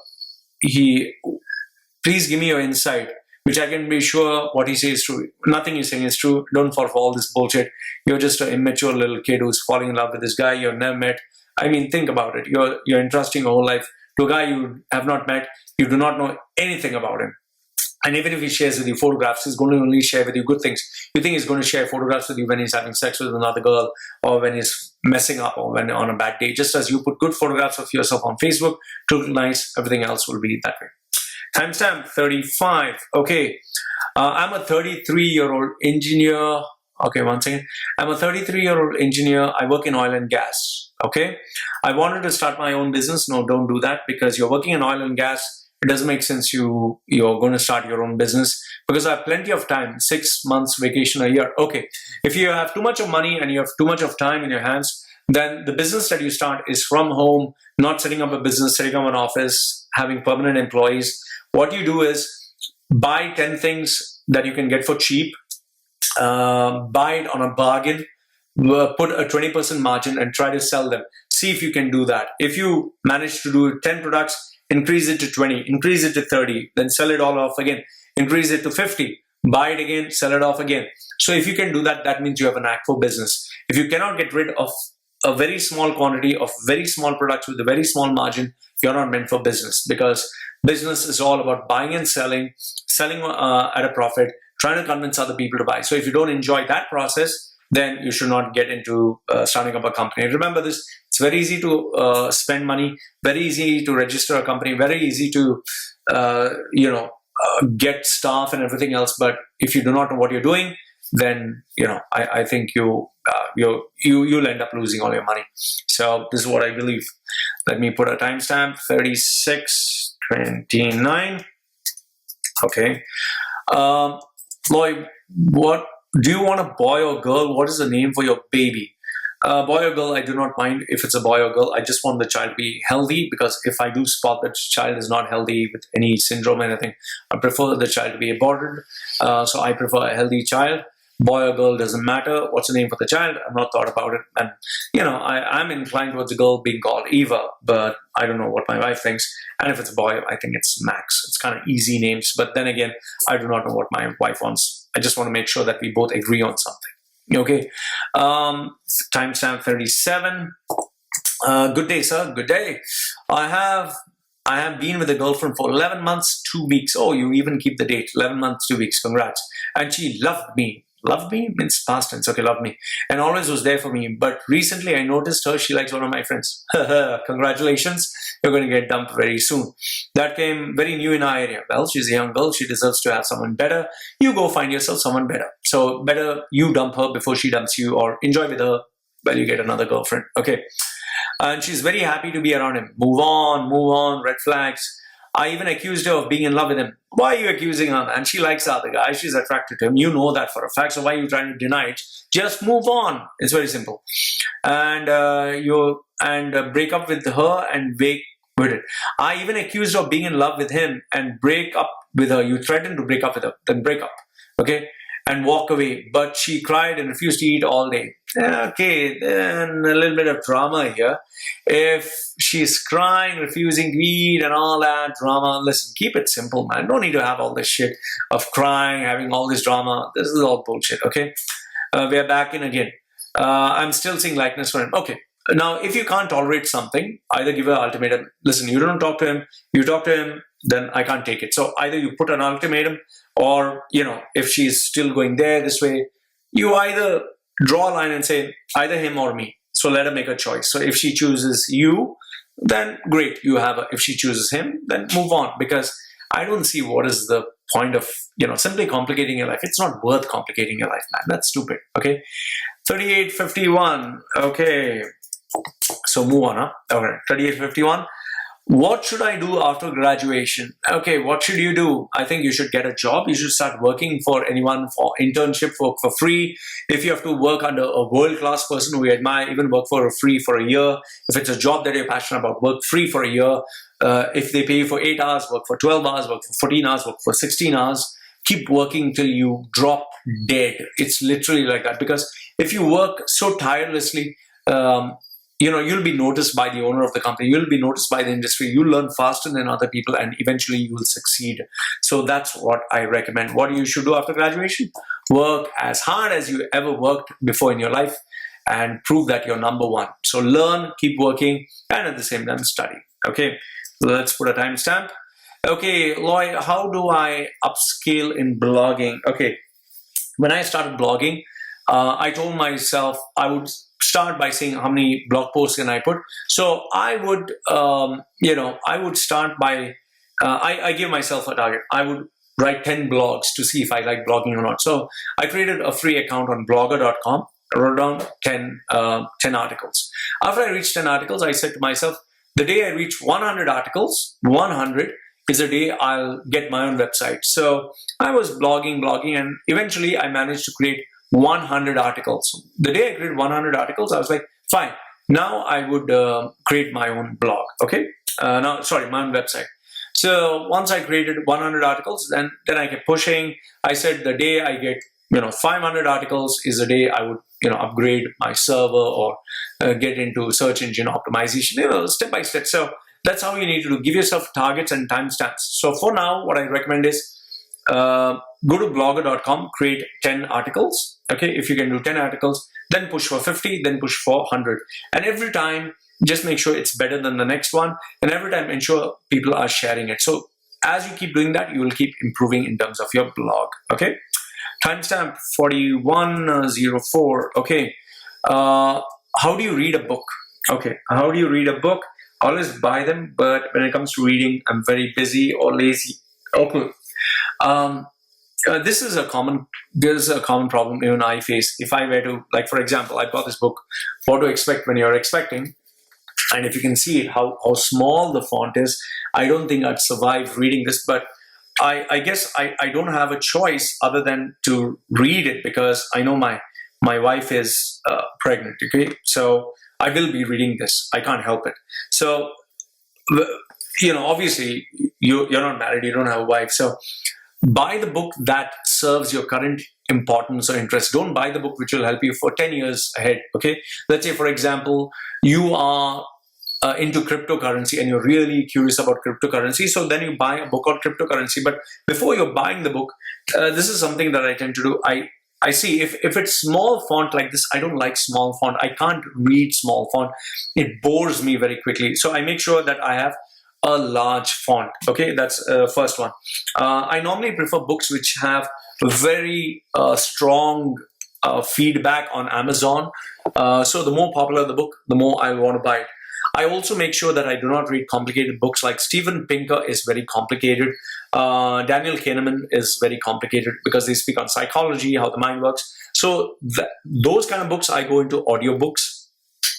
please give me your insight, which I can be sure what he says is true. Nothing he's saying is true. Don't fall for all this bullshit. You're just an immature little kid who's falling in love with this guy you've never met. I mean, think about it. You're entrusting your whole life to a guy you have not met. You do not know anything about him. And even if he shares with you photographs, he's going to only share with you good things. You think he's going to share photographs with you when he's having sex with another girl, or when he's messing up, or when on a bad day. Just as you put good photographs of yourself on Facebook to look nice, everything else will be that way. Timestamp 35. Okay. I'm a 33-year-old engineer. Okay, one second. I'm a 33-year-old engineer. I work in oil and gas. Okay. I wanted to start my own business. No, don't do that, because you're working in oil and gas. It doesn't make sense you're going to start your own business, because I have plenty of time, 6 months vacation a year. Okay, if you have too much of money and you have too much of time in your hands, then the business that you start is from home, not setting up a business, setting up an office, having permanent employees. What you do is buy 10 things that you can get for cheap, buy it on a bargain, put a 20% margin and try to sell them. See if you can do that. If you manage to do 10 products, increase it to 20, increase it to 30, then sell it all off again, increase it to 50, buy it again, sell it off again. So if you can do that, that means you have an knack for business. If you cannot get rid of a very small quantity of very small products with a very small margin, you're not meant for business, because business is all about buying and selling at a profit, trying to convince other people to buy. So if you don't enjoy that process, then you should not get into starting up a company. Remember this, it's very easy to spend money, very easy to register a company, very easy to, get staff and everything else. But if you do not know what you're doing, then, I think you'll end up losing all your money. So this is what I believe. Let me put a timestamp, 36:29. Okay. Loy, what do you want, a boy or girl? What is the name for your baby? Boy or girl, I do not mind if it's a boy or girl. I just want the child to be healthy, because if I do spot that child is not healthy with any syndrome or anything, I prefer the child to be aborted. So I prefer a healthy child. Boy or girl, doesn't matter. What's the name for the child? I've not thought about it. And, I'm inclined towards a girl being called Eva, but I don't know what my wife thinks. And if it's a boy, I think it's Max. It's kind of easy names. But then again, I do not know what my wife wants. I just want to make sure that we both agree on something. Okay. Timestamp 37. Good day, sir. Good day. I have been with a girlfriend for 11 months, 2 weeks. Oh, you even keep the date. 11 months, 2 weeks. Congrats. And she loved me. Loved me means past tense. Okay, loved me. And always was there for me. But recently I noticed she likes one of my friends. Congratulations. You're going to get dumped very soon. That came very new in our area. Well, she's a young girl. She deserves to have someone better. You go find yourself someone better. So better you dump her before she dumps you, or enjoy with her while you get another girlfriend. Okay. And she's very happy to be around him. Move on, red flags. I even accused her of being in love with him. Why are you accusing her? And she likes the other guy. She's attracted to him. You know that for a fact. So why are you trying to deny it? Just move on. It's very simple. And break up with her and wait with it. I even accused her of being in love with him and break up with her. You threatened to break up with her. Then break up. Okay? And walk away. But she cried and refused to eat all day. Okay, then a little bit of drama here. If she's crying, refusing to eat and all that drama, listen, keep it simple, man. Don't need to have all this shit of crying, having all this drama. This is all bullshit, okay? We're back in again. I'm still seeing likeness for him. Okay. Now, if you can't tolerate something, either give her an ultimatum. Listen, you don't talk to him. You talk to him, then I can't take it. So either you put an ultimatum, or, if she's still going there this way, you either draw a line and say either him or me. So let her make a choice. So if she chooses you, then great, you have her. If she chooses him, then move on, because I don't see what is the point of, simply complicating your life. It's not worth complicating your life, man. That's stupid. Okay. 38:51. Okay. So move on, huh? Okay. 38:51. What should I do after graduation? Okay, what should you do? I think you should get a job. You should start working for anyone, for internship, work for free. If you have to work under a world-class person who you admire, even work for free for a year. If it's a job that you're passionate about, work free for a year. If they pay you for 8 hours, work for 12 hours, work for 14 hours, work for 16 hours. Keep working till you drop dead. It's literally like that. Because if you work so tirelessly, you'll be noticed by the owner of the company. You'll be noticed by the industry. You'll learn faster than other people, and eventually you will succeed. So that's what I recommend. What you should do after graduation? Work as hard as you ever worked before in your life and prove that you're number one. So learn, keep working, and at the same time study. Okay, let's put a timestamp. Okay, Loy, how do I upscale in blogging? Okay, when I started blogging, I told myself I would start by saying how many blog posts can I put. So I would, I would start by, I give myself a target. I would write 10 blogs to see if I like blogging or not. So I created a free account on blogger.com. I wrote down 10 articles. After I reached 10 articles, I said to myself, the day I reach 100 articles, 100 is the day I'll get my own website. So I was blogging, and eventually I managed to create 100 articles. The day I created 100 articles, I was like, fine, now I would create my own blog. Okay, my own website. So once I created 100 articles, then I kept pushing. I said the day I get 500 articles is the day I would upgrade my server or get into search engine optimization, step by step. So that's how you need to do. Give yourself targets and timestamps. So for now, what I recommend is go to blogger.com, create 10 articles. Okay, if you can do 10 articles, then push for 50, then push for 100. And every time, just make sure it's better than the next one. And every time, ensure people are sharing it. So as you keep doing that, you will keep improving in terms of your blog. Okay. Timestamp 4104. Okay. How do you read a book? Okay. How do you read a book? Always buy them, but when it comes to reading, I'm very busy or lazy. Okay. This is a common problem even I face. If I were to, like, for example, I bought this book, What to Expect When You're Expecting. And if you can see it, how small the font is, I don't think I'd survive reading this, but I guess I don't have a choice other than to read it because I know my wife is pregnant, okay? So I will be reading this. I can't help it. So, obviously, you're not married, you don't have a wife. So buy the book that serves your current importance or interest. Don't buy the book which will help you for 10 years ahead, okay? Let's say, for example, you are into cryptocurrency and you're really curious about cryptocurrency. So then you buy a book on cryptocurrency. But before you're buying the book, this is something that I tend to do. I see if it's small font like this, I don't like small font. I can't read small font. It bores me very quickly. So I make sure that I have a large font. Okay, that's first one. I normally prefer books which have very strong feedback on Amazon. So the more popular the book, the more I want to buy it. I also make sure that I do not read complicated books. Like Steven Pinker is very complicated. Daniel Kahneman is very complicated because they speak on psychology, how the mind works. So those kind of books, I go into audiobooks,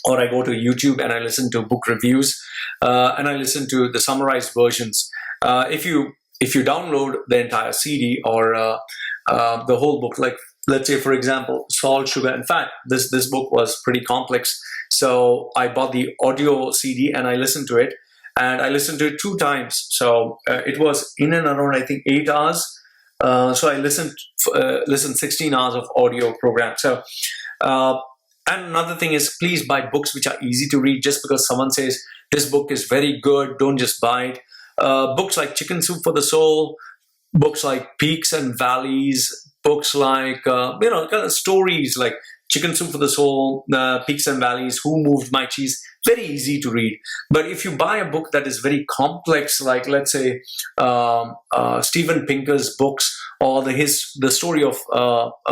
or I go to YouTube and I listen to book reviews, and I listen to the summarized versions. If you download the entire CD or the whole book, like let's say, for example, Salt, Sugar, and Fat, this book was pretty complex. So I bought the audio CD and I listened to it, and I listened to it 2 times. So it was in and around, I think, 8 hours. So I listened 16 hours of audio program. So and another thing is, please buy books which are easy to read. Just because someone says this book is very good, don't just buy it. Books like Chicken Soup for the Soul, books like Peaks and Valleys, books like kind of stories like Chicken Soup for the Soul, Peaks and Valleys, Who Moved My Cheese, very easy to read. But if you buy a book that is very complex, like let's say Steven Pinker's books, or the story of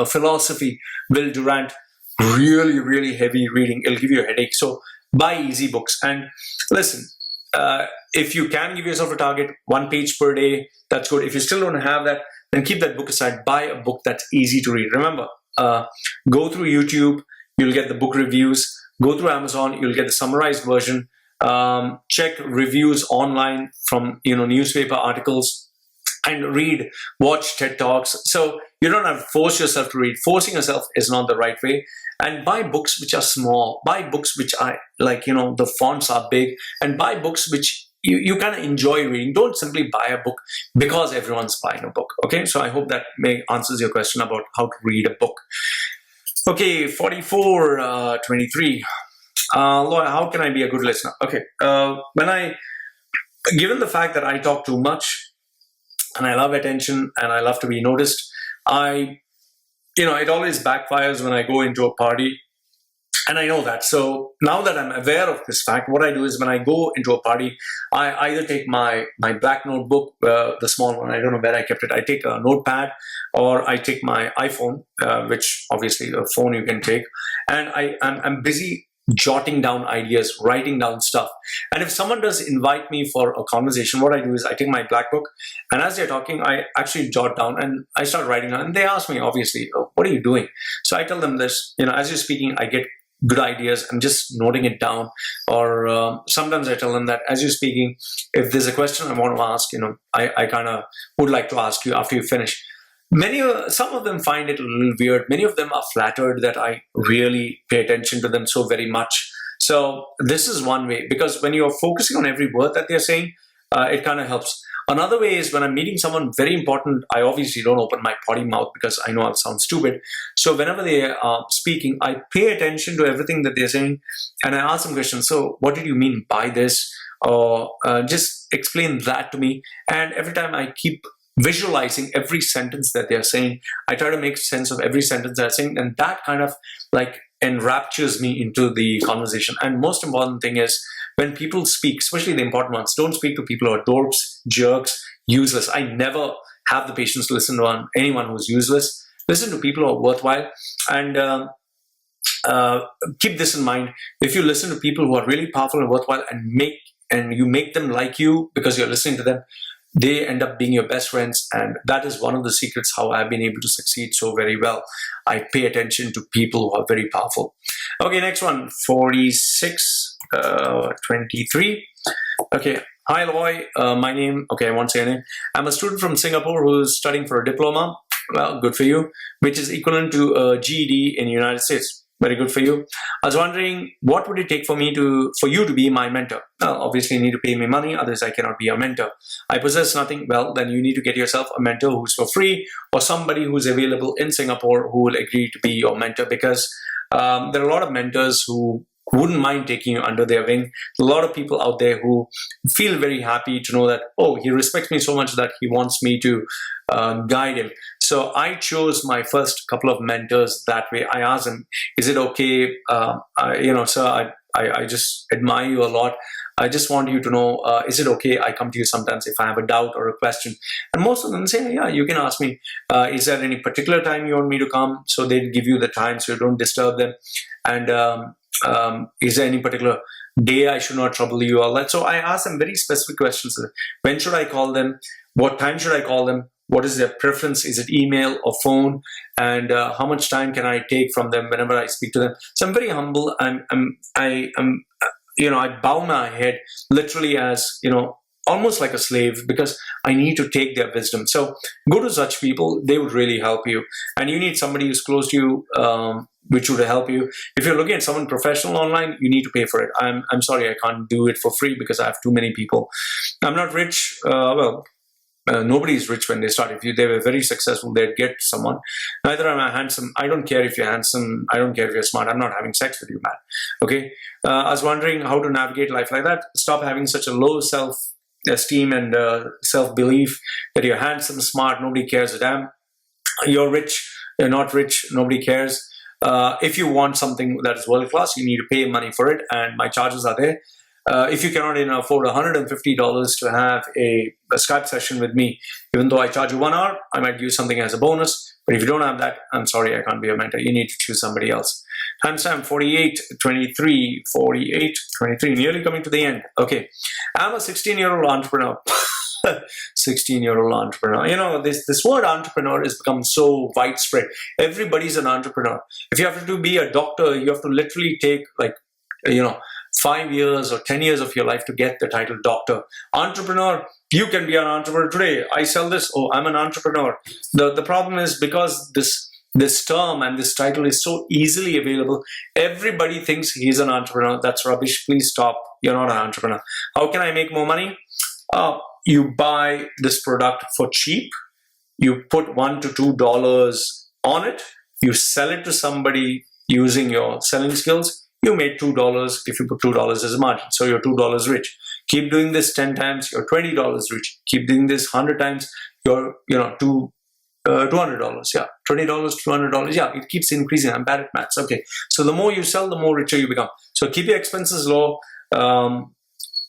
philosophy, Will Durant, really, really heavy reading, it'll give you a headache. So buy easy books. And listen, if you can give yourself a target, 1 page per day, that's good. If you still don't have that, then keep that book aside. Buy a book that's easy to read. Remember, go through YouTube, you'll get the book reviews. Go through Amazon, you'll get the summarized version. Check reviews online from newspaper articles, and watch TED Talks. So you don't have to force yourself to read. Forcing yourself is not the right way. And buy books which are small. Buy books which are like, the fonts are big, and buy books which you kind of enjoy reading. Don't simply buy a book because everyone's buying a book. Okay, so I hope that answers your question about how to read a book. Okay, 4423. Loy, how can I be a good listener? Okay, given the fact that I talk too much and I love attention and I love to be noticed, it always backfires when I go into a party. And I know that. So now that I'm aware of this fact, what I do is when I go into a party, I either take my black notebook, the small one, I don't know where I kept it. I take a notepad, or I take my iPhone, which obviously a phone you can take. And I'm busy jotting down ideas, writing down stuff. And if someone does invite me for a conversation, what I do is I take my black book, and as they're talking, I actually jot down and I start writing down. And they ask me, obviously, oh, what are you doing? So I tell them this, as you're speaking, I get good ideas. I'm just noting it down. Or sometimes I tell them that as you're speaking, if there's a question I want to ask, I kind of would like to ask you after you finish. Some of them find it a little weird. Many of them are flattered that I really pay attention to them so very much. So this is one way, because when you're focusing on every word that they're saying, it kind of helps. Another way is when I'm meeting someone very important, I obviously don't open my potty mouth because I know I'll sound stupid. So whenever they are speaking, I pay attention to everything that they're saying, and I ask them questions. So what did you mean by this? Or just explain that to me. And every time I keep visualizing every sentence that they're saying, I try to make sense of every sentence they're saying, and that kind of like enraptures me into the conversation. And most important thing is, when people speak, especially the important ones, don't speak to people who are dorks, jerks, useless. I never have the patience to listen to anyone who's useless. Listen to people who are worthwhile. And keep this in mind. If you listen to people who are really powerful and worthwhile, and you make them like you because you're listening to them, they end up being your best friends. And that is one of the secrets how I've been able to succeed so very well. I pay attention to people who are very powerful. Okay, next one, 4623. Okay, hi Loy, my name, okay, I won't say your name. I'm a student from Singapore who's studying for a diploma. Well, good for you, which is equivalent to a GED in the United States. Very good for you. I was wondering, what would it take for you to be my mentor? Well, obviously you need to pay me money, otherwise I cannot be a mentor. I possess nothing. Well, then you need to get yourself a mentor who's for free, or somebody who's available in Singapore who will agree to be your mentor, because there are a lot of mentors who wouldn't mind taking you under their wing. A lot of people out there who feel very happy to know that, oh, he respects me so much that he wants me to guide him. So I chose my first couple of mentors that way. I asked them, is it okay? Sir, I just admire you a lot. I just want you to know, is it okay I come to you sometimes if I have a doubt or a question? And most of them say, yeah, you can ask me. Is there any particular time you want me to come? So they give you the time so you don't disturb them. And is there any particular day I should not trouble you? All that. So I ask them very specific questions. When should I call them? What time should I call them? What is their preference? Is it email or phone? And how much time can I take from them whenever I speak to them? So I'm very humble. I bow my head literally as, almost like a slave, because I need to take their wisdom. So go to such people. They would really help you. And you need somebody who's close to you, which would help you. If you're looking at someone professional online, you need to pay for it. I'm sorry, I can't do it for free because I have too many people. I'm not rich. Nobody is rich when they start. If they were very successful, they'd get someone. Neither am I handsome. I don't care if you're handsome. I don't care if you're smart. I'm not having sex with you, man. Okay. I was wondering how to navigate life like that. Stop having such a low self-esteem and self-belief that you're handsome, smart, nobody cares a damn. You're rich, you're not rich, nobody cares. If you want something that is world class, you need to pay money for it, and my charges are there. If you cannot afford $150 to have a Skype session with me, even though I charge you 1 hour, I might use something as a bonus. But if you don't have that, I'm sorry, I can't be a mentor. You need to choose somebody else. Time-stamp 4823, nearly coming to the end. Okay, I'm a 16-year-old entrepreneur. 16-year-old entrepreneur. This word entrepreneur has become so widespread. Everybody's an entrepreneur. If you have to be a doctor, you have to literally take 5 years or 10 years of your life to get the title doctor. Entrepreneur, you can be an entrepreneur today. I sell this. Oh, I'm an entrepreneur. The problem is, because this term and this title is so easily available, everybody thinks he's an entrepreneur. That's rubbish. Please stop. You're not an entrepreneur. How can I make more money? You buy this product for cheap. You put $1 to $2 on it. You sell it to somebody using your selling skills. you made $2 if you put $2 as a margin. So you're $2 rich. Keep doing this 10 times, you're $20 rich. Keep doing this 100 times, you're $200. Yeah, $20, $200. Yeah, it keeps increasing. I'm bad at maths. Okay, so the more you sell, the more richer you become. So keep your expenses low.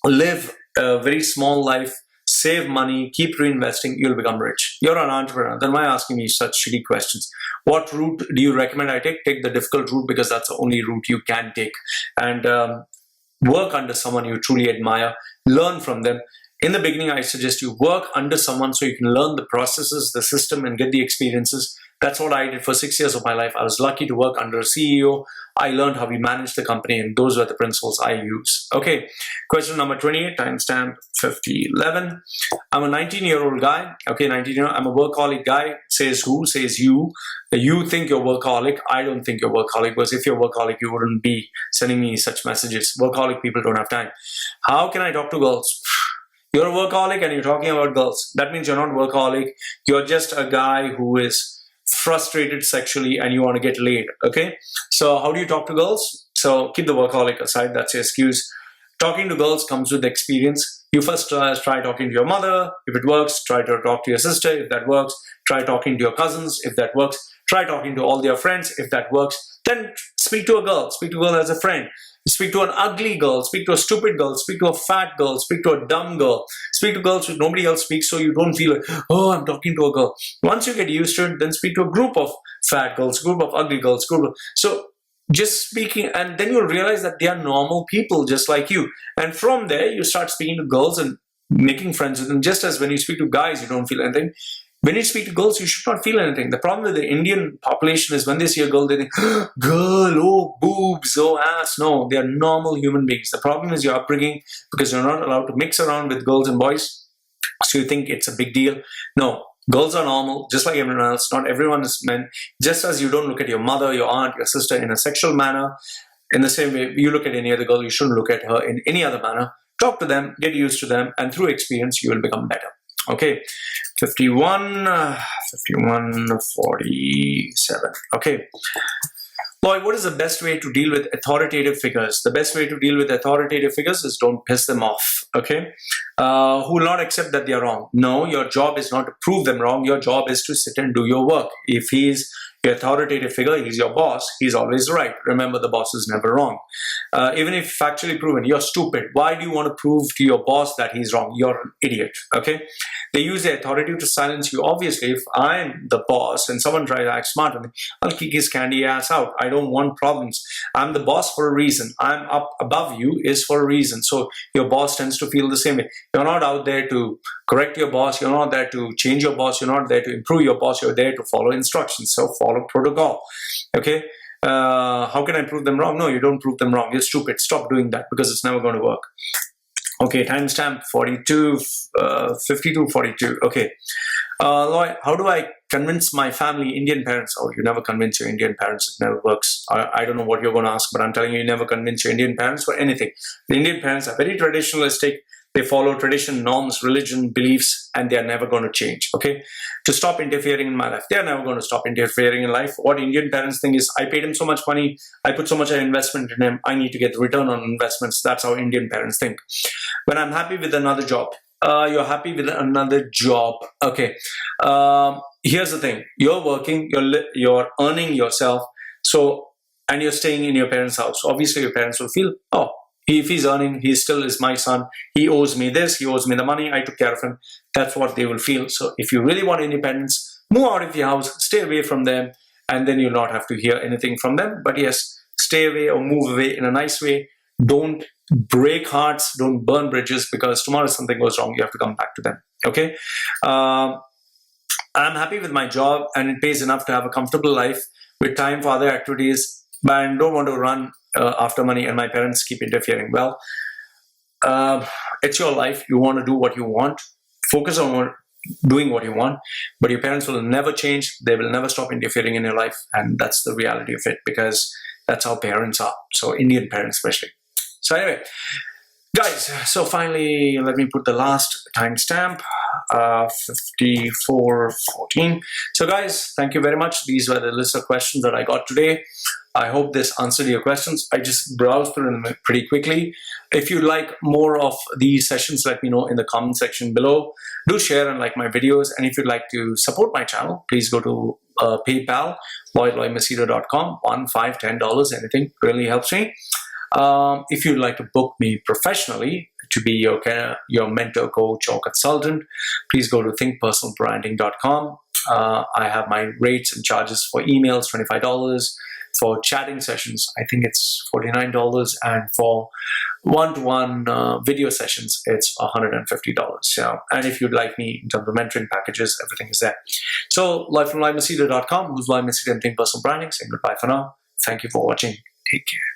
Live a very small life. Save money, keep reinvesting, you'll become rich. You're an entrepreneur. Then why asking me such shitty questions? What route do you recommend I take? Take the difficult route, because that's the only route you can take. And work under someone you truly admire. Learn from them. In the beginning, I suggest you work under someone so you can learn the processes, the system, and get the experiences. That's what I did for 6 years of my life. I was lucky to work under a CEO. I learned how we manage the company, and those were the principles I use. Okay, question number 28, timestamp 5011. I'm a 19-year-old guy. Okay, 19-year-old. I'm a workaholic guy. Says who? Says you. You think you're workaholic. I don't think you're workaholic, because if you're workaholic, you wouldn't be sending me such messages. Workaholic people don't have time. How can I talk to girls? You're a workaholic and you're talking about girls. That means you're not workaholic. You're just a guy who is frustrated sexually and you want to get laid. Okay, so how do you talk to girls? So keep the workaholic aside, that's your excuse. Talking to girls comes with experience. You first try talking to your mother. If it works, try to talk to your sister. If that works, try talking to your cousins. If that works, try talking to all their friends. If that works, then speak to a girl. Speak to a girl as a friend. Speak to an ugly girl, speak to a stupid girl, speak to a fat girl, speak to a dumb girl, speak to girls who nobody else speaks, so you don't feel like, oh, I'm talking to a girl. Once you get used to it, then speak to a group of fat girls, group of ugly girls, so just speaking, and then you'll realize that they are normal people just like you. And from there, you start speaking to girls and making friends with them. Just as when you speak to guys, you don't feel anything. When you speak to girls, you should not feel anything. The problem with the Indian population is when they see a girl, they think, girl, oh, boobs, oh, ass. No, they are normal human beings. The problem is your upbringing, because you're not allowed to mix around with girls and boys. So you think it's a big deal. No, girls are normal, just like everyone else. Not everyone is men. Just as you don't look at your mother, your aunt, your sister in a sexual manner, in the same way you look at any other girl, you shouldn't look at her in any other manner. Talk to them, get used to them, and through experience, you will become better. Okay, 51, 47. Okay. Loy, what is the best way to deal with authoritative figures? The best way to deal with authoritative figures is don't piss them off, okay? Who will not accept that they are wrong. No, your job is not to prove them wrong. Your job is to sit and do your work. If he's your authoritative figure, he's your boss, he's always right. Remember, the boss is never wrong. Even if factually proven, you're stupid. Why do you want to prove to your boss that he's wrong? You're an idiot, okay? They use their authority to silence you. Obviously, if I'm the boss and someone tries to act smart with me, I'll kick his candy ass out. I don't want problems. I'm the boss for a reason. I'm up above you is for a reason. So your boss tends to feel the same way. You're not out there to correct your boss. You're not there to change your boss. You're not there to improve your boss. You're there to follow instructions. So follow protocol, okay? How can I prove them wrong? No, you don't prove them wrong. You're stupid. Stop doing that, because it's never going to work. Okay, timestamp 52:42. Okay, Loy, how do I convince my family, Indian parents? Oh, you never convince your Indian parents. It never works. I don't know what you're going to ask, but I'm telling you, you never convince your Indian parents for anything. The Indian parents are very traditionalistic. They follow tradition, norms, religion, beliefs, and they are never going to change, okay? To stop interfering in my life. They are never going to stop interfering in life. What Indian parents think is, I paid him so much money, I put so much investment in him, I need to get the return on investments. That's how Indian parents think. When I'm happy with another job, you're happy with another job, okay? Here's the thing. You're working, you're earning yourself, so, and you're staying in your parents' house. Obviously, your parents will feel, oh, if he's earning, he still is my son. He owes me this, he owes me the money, I took care of him. That's what they will feel. So if you really want independence, move out of your house, stay away from them, and then you'll not have to hear anything from them. But yes, stay away or move away in a nice way. Don't break hearts, don't burn bridges, because tomorrow something goes wrong, you have to come back to them, okay? I'm happy with my job and it pays enough to have a comfortable life with time for other activities, but I don't want to run after money and my parents keep interfering. Well, it's your life. You want to do what you want. Focus on doing what you want, but your parents will never change. They will never stop interfering in your life, and that's the reality of it, because that's how parents are. So Indian parents especially. So anyway, guys, so finally, let me put the last timestamp. 5414. So guys, thank you very much. These were the list of questions that I got today. I hope this answered your questions. I just browsed through them pretty quickly. If you like more of these sessions, let me know in the comment section below. Do share and like my videos. And if you'd like to support my channel, please go to PayPal, loymachedo.com, $1, $5, $10, anything really helps me. If you'd like to book me professionally to be your mentor, coach, or consultant, please go to thinkpersonalbranding.com. I have my rates and charges for emails, $25. For chatting sessions, I think it's $49, and for one-to-one video sessions, it's $150. So, and if you'd like me in terms of mentoring packages, everything is there. So, Loy from LoyMachedo.com, who's Loy Machedo and Think Personal Branding, saying goodbye for now. Thank you for watching. Take care.